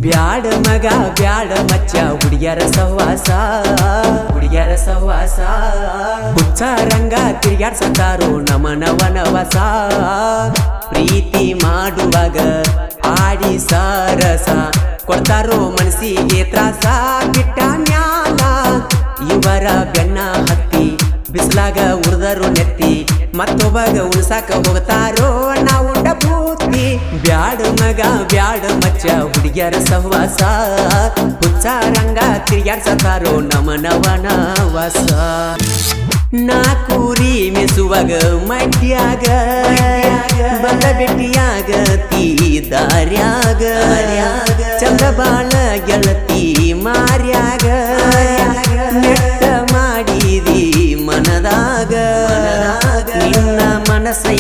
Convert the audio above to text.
ಬ್ಯಾಡ ಮಗ ಬ್ಯಾಡ ಮಚ್ಚ ಹುಡುಗ್ಯಾರ ಸಹವಾಸ ಹುಚ್ಚ ರಂಗ ತಿರ್ಗಾಡ್ಸತಾರೋ ನಮನವನವಸ ಪ್ರೀತಿ ಮಾಡುವಾಗ ಆಡಿ ಸರಸ ಕೊಡ್ತಾರೋ ಮನಸ್ಸಿಗೆ ತ್ರಾಸ ಬಿಟ್ಟ ಮ್ಯಾಲ ಇವರ ಬೆನ್ನ ಹತ್ತಿ ಬಿಸ್ಲಾಗ ಉರ್ದರು ನೆತ್ತಿ ಮತ್ತೊಬ್ಬಗ ಉಳ್ಸಾಕ ಹೋಗ್ತಾರೋ ನಾವು ಬೂತಿ ಬ್ಯಾಡ ಮಗ ಬ್ಯಾಡ ಮಚ್ಚ ಹುಡುಗ್ಯಾರ ಸಹವಾಸ ಹುಚ್ಚ ರಂಗ ತಿರ್ಗಾಡ್ಸತಾರೋ ನಮನವನವಸ ನಾ ಕೂರಿ ಮೆಸುವಾಗ ಮಡ್ಯಾಗ ಬಂದ ಬೆಟ್ಟಿಯಾಗ ದಾರ್ಯಾಗ ಚಂದ ಬಾಳ ಗೆಳತಿ ಮಾರ್ಯಾಗ ನೆಟ್ಟ ಮಾಡಿದಿ ಮನದಾಗ ನಿನ್ನ ಮನಸ್ಸ